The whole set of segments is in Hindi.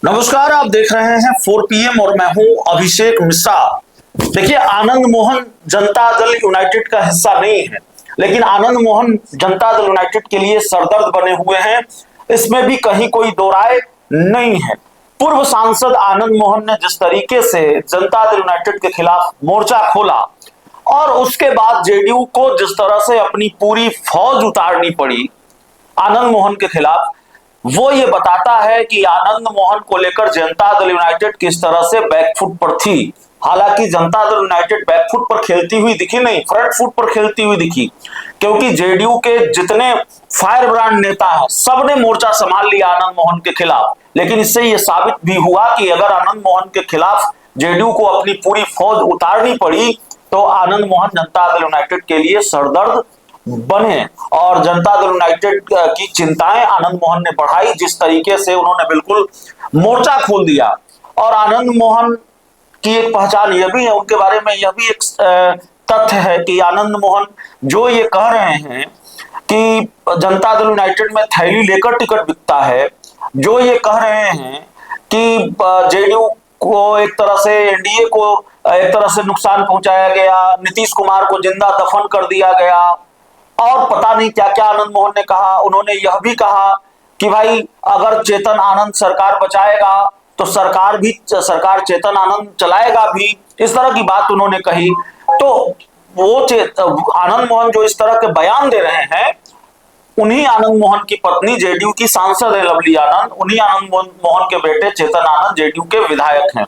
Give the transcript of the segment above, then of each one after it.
नमस्कार, आप देख रहे हैं 4 PM और मैं हूं अभिषेक मिश्रा। देखिए, आनंद मोहन जनता दल यूनाइटेड का हिस्सा नहीं है, लेकिन आनंद मोहन जनता दल यूनाइटेड के लिए सरदर्द बने हुए हैं। इसमें भी कहीं कोई दो राय नहीं है। पूर्व सांसद आनंद मोहन ने जिस तरीके से जनता दल यूनाइटेड के खिलाफ मोर्चा खोला और उसके बाद जेडीयू को जिस तरह से अपनी पूरी फौज उतारनी पड़ी आनंद मोहन के खिलाफ, वो ये बताता है कि आनंद मोहन को लेकर जनता दल यूनाइटेड किस तरह से बैकफुट पर थी। हालांकि जनता दल यूनाइटेड बैकफुट पर खेलती हुई दिखी नहीं, फ्रंट फुट पर खेलती हुई दिखी, क्योंकि जेडीयू के जितने फायर ब्रांड नेता हैं सबने मोर्चा संभाल लिया आनंद मोहन के खिलाफ। लेकिन इससे यह साबित भी हुआ कि अगर आनंद मोहन के खिलाफ जेडीयू को अपनी पूरी फौज उतारनी पड़ी तो आनंद मोहन जनता दल यूनाइटेड के लिए सरदर्द बने। और जनता दल यूनाइटेड की चिंताएं आनंद मोहन ने बढ़ाई, जिस तरीके से उन्होंने बिल्कुल मोर्चा खोल दिया। और आनंद मोहन की एक पहचान यह भी है, उनके बारे में यह भी एक तथ्य है कि आनंद मोहन जो ये कह रहे हैं कि जनता दल यूनाइटेड में थैली लेकर टिकट बिकता है, जो ये कह रहे हैं कि जेडीयू को एक तरह से, एनडीए को एक तरह से नुकसान पहुंचाया गया, नीतीश कुमार को जिंदा दफन कर दिया गया और पता नहीं क्या क्या आनंद मोहन ने कहा। उन्होंने यह भी कहा कि भाई अगर चेतन आनंद सरकार बचाएगा तो सरकार चेतन आनंद चलाएगा भी, इस तरह की बात उन्होंने कही। तो वो आनंद मोहन जो इस तरह के बयान दे रहे हैं, उन्हीं आनंद मोहन की पत्नी जेडीयू की सांसद है लवली आनंद, उन्हीं आनंद मोहन के बेटे चेतन आनंद जेडीयू के विधायक हैं।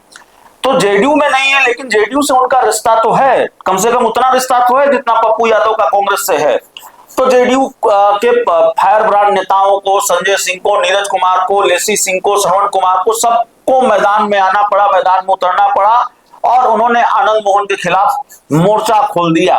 तो जेडीयू में नहीं है, लेकिन जेडीयू से उनका रिश्ता तो है, कम से कम उतना रिश्ता तो है जितना पप्पू यादव का कांग्रेस से है। तो जेडीयू के फायर ब्रांड नेताओं को, संजय सिंह को, नीरज कुमार को, लेसी सिंह को, श्रवण कुमार को, सबको मैदान में आना पड़ा, मैदान में उतरना पड़ा और उन्होंने आनंद मोहन के खिलाफ मोर्चा खोल दिया।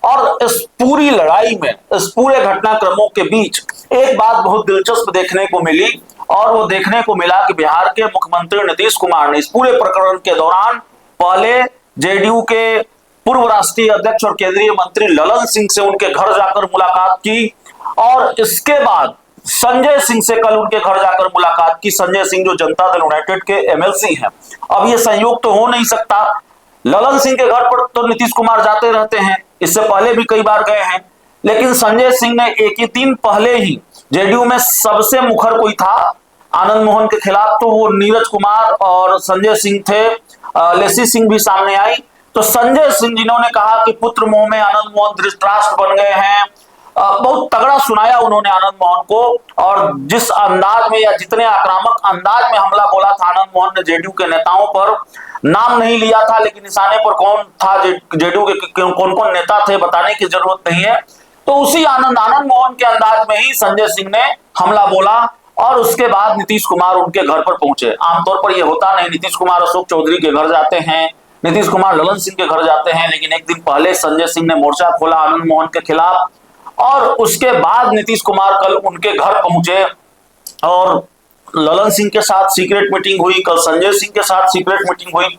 और इस पूरी लड़ाई में, इस पूरे घटनाक्रमों के बीच एक बात बहुत दिलचस्प देखने को मिली, और वो देखने को मिला कि बिहार के मुख्यमंत्री नीतीश कुमार ने इस पूरे प्रकरण के दौरान पहले जेडीयू के पूर्व राष्ट्रीय अध्यक्ष और केंद्रीय मंत्री ललन सिंह से उनके घर जाकर मुलाकात की, और इसके बाद संजय सिंह से कल उनके घर जाकर मुलाकात की। संजय सिंह जो जनता दल यूनाइटेड के एमएलसी हैं। अब ये संयोग तो हो नहीं सकता, ललन सिंह के घर पर तो नीतीश कुमार जाते रहते हैं, इससे पहले भी कई बार गए हैं, लेकिन संजय सिंह ने एक ही दिन पहले ही, जेडीयू में सबसे मुखर कोई था आनंद मोहन के खिलाफ तो वो नीरज कुमार और संजय सिंह थे। लेसी सिंह भी सामने आई। तो संजय सिंह जिन्होंने कहा कि पुत्र मोह में आनंद मोहन धृतराष्ट्र बन गए हैं, बहुत तगड़ा सुनाया उन्होंने आनंद मोहन को। और जिस अंदाज में या जितने आक्रामक अंदाज में हमला बोला था आनंद मोहन ने जेडीयू के नेताओं पर, नाम नहीं लिया था लेकिन निशाने पर कौन था, जेडीयू के कौन कौन नेता थे बताने की जरूरत नहीं है। तो उसी आनंद मोहन के अंदाज में ही संजय सिंह ने हमला बोला और उसके बाद नीतीश कुमार उनके घर पर पहुंचे। आमतौर पर यह होता नहीं, नीतीश कुमार अशोक चौधरी के घर जाते हैं, नीतीश कुमार ललन सिंह के घर जाते हैं, लेकिन एक दिन पहले संजय सिंह ने मोर्चा खोला आनंद मोहन के खिलाफ और उसके बाद नीतीश कुमार कल उनके घर पहुंचे और ललन सिंह के साथ सीक्रेट मीटिंग हुई, कल संजय सिंह के साथ सीक्रेट मीटिंग हुई।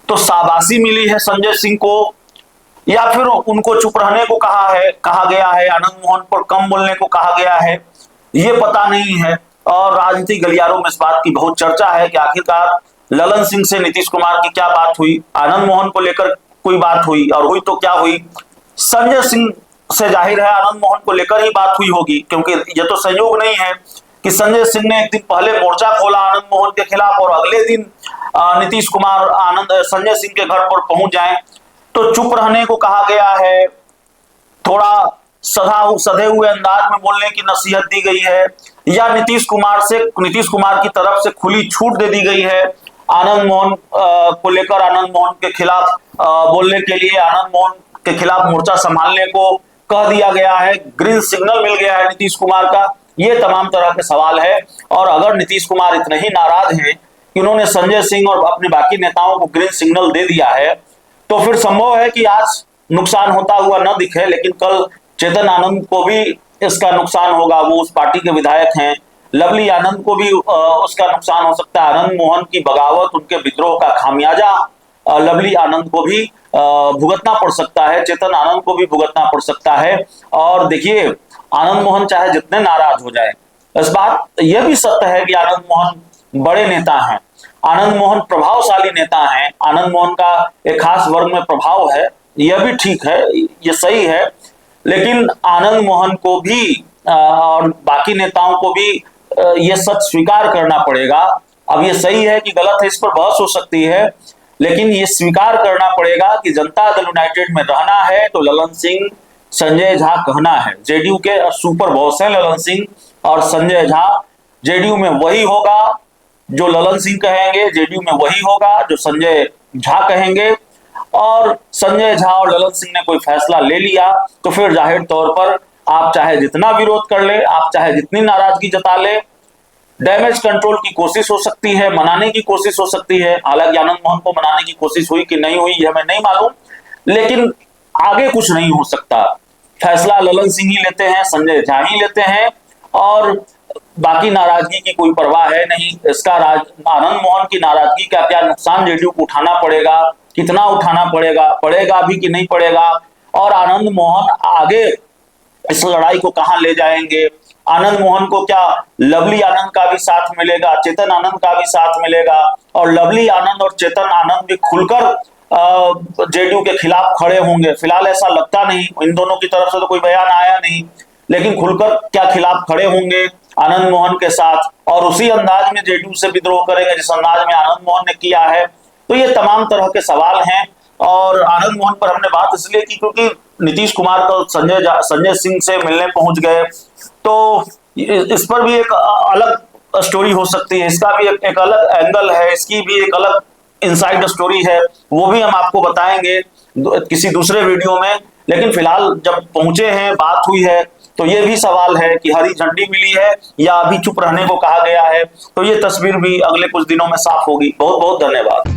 तो शाबाशी मिली है संजय सिंह को या फिर उनको चुप रहने को कहा गया है, आनंद मोहन पर कम बोलने को कहा गया है, ये पता नहीं है। और राजनीतिक गलियारों में इस बात की बहुत चर्चा है कि आखिरकार ललन सिंह से नीतीश कुमार की क्या बात हुई, आनंद मोहन को लेकर कोई बात हुई, और हुई तो क्या हुई। संजय सिंह से जाहिर है आनंद मोहन को लेकर ही बात हुई होगी, क्योंकि यह तो संयोग नहीं है कि संजय सिंह ने एक दिन पहले मोर्चा खोला आनंद मोहन के खिलाफ और अगले दिन नीतीश कुमार संजय सिंह के घर पर पहुंच जाएं। तो चुप रहने को कहा गया है, थोड़ा सधे हुए अंदाज में बोलने की नसीहत दी गई है, या नीतीश कुमार की तरफ से खुली छूट दे दी गई है आनंद मोहन को लेकर, आनंद मोहन के खिलाफ बोलने के लिए, आनंद मोहन के खिलाफ मोर्चा संभालने को कह दिया गया है, ग्रीन सिग्नल मिल गया है नीतीश कुमार का। ये तमाम तरह के सवाल है। और अगर नीतीश कुमार इतने ही नाराज हैं कि उन्होंने संजय सिंह और अपने बाकी नेताओं को ग्रीन सिग्नल दे दिया है, तो फिर संभव है कि आज नुकसान होता हुआ न दिखे, लेकिन कल चेतन आनंद को भी इसका नुकसान होगा। वो उस पार्टी के विधायक हैं। लवली आनंद को भी उसका नुकसान हो सकता है। आनंद मोहन की बगावत, उनके विद्रोह का खामियाजा लवली आनंद को भी भुगतना पड़ सकता है, चेतन आनंद को भी भुगतना पड़ सकता है। और देखिए, आनंद मोहन चाहे जितने नाराज हो जाए, इस बात यह भी सत्य है कि आनंद मोहन बड़े नेता हैं, आनंद मोहन प्रभावशाली नेता हैं, आनंद मोहन का एक खास वर्ग में प्रभाव है, यह भी ठीक है, यह सही है। लेकिन आनंद मोहन को भी और बाकी नेताओं को भी यह सच स्वीकार करना पड़ेगा। अब यह सही है कि गलत है, इस पर बहस हो सकती है, लेकिन यह स्वीकार करना पड़ेगा कि जनता दल यूनाइटेड में रहना है तो ललन सिंह, संजय झा कहना है। जेडीयू के सुपर बॉस हैं ललन सिंह और संजय झा। जेडीयू में वही होगा जो ललन सिंह कहेंगे, जेडीयू में वही होगा जो संजय झा कहेंगे। और संजय झा और ललन सिंह ने कोई फैसला ले लिया तो फिर जाहिर तौर पर आप चाहे जितना विरोध कर ले, आप चाहे जितनी नाराजगी जता ले, डैमेज कंट्रोल की कोशिश हो सकती है, मनाने की कोशिश हो सकती है। हालांकि आनंद मोहन को मनाने की कोशिश हुई कि नहीं हुई यह हमें नहीं मालूम, लेकिन आगे कुछ नहीं हो सकता। फैसला ललन सिंह ही लेते हैं, संजय झा ही लेते हैं और बाकी नाराजगी की कोई परवाह है नहीं। इसका आनंद मोहन की नाराजगी का क्या नुकसान जेडीयू को उठाना पड़ेगा, कितना उठाना पड़ेगा, पड़ेगा भी कि नहीं पड़ेगा, और आनंद मोहन आगे इस लड़ाई को कहां ले जाएंगे। आनंद मोहन को क्या लवली आनंद का भी साथ मिलेगा, चेतन आनंद का भी साथ मिलेगा, और लवली आनंद और चेतन आनंद भी खुलकर जेडीयू के खिलाफ खड़े होंगे। फिलहाल ऐसा लगता नहीं, इन दोनों की तरफ से तो कोई बयान आया नहीं, लेकिन खुलकर क्या खिलाफ खड़े होंगे आनंद मोहन के साथ और उसी अंदाज में जेडीयू से विद्रोह करेंगे जिस अंदाज में आनंद मोहन ने किया है। तो ये तमाम तरह के सवाल हैं और आनंद मोहन पर हमने बात इसलिए की क्योंकि नीतीश कुमार तो संजय सिंह से मिलने पहुंच गए, तो इस पर भी एक अलग स्टोरी हो सकती है, इसका भी एक अलग एंगल है, इसकी भी एक अलग इनसाइड स्टोरी है, वो भी हम आपको बताएंगे किसी दूसरे वीडियो में। लेकिन फिलहाल जब पहुंचे हैं, बात हुई है, तो ये भी सवाल है कि हरी झंडी मिली है या अभी चुप रहने को कहा गया है, तो ये तस्वीर भी अगले कुछ दिनों में साफ होगी। बहुत बहुत धन्यवाद।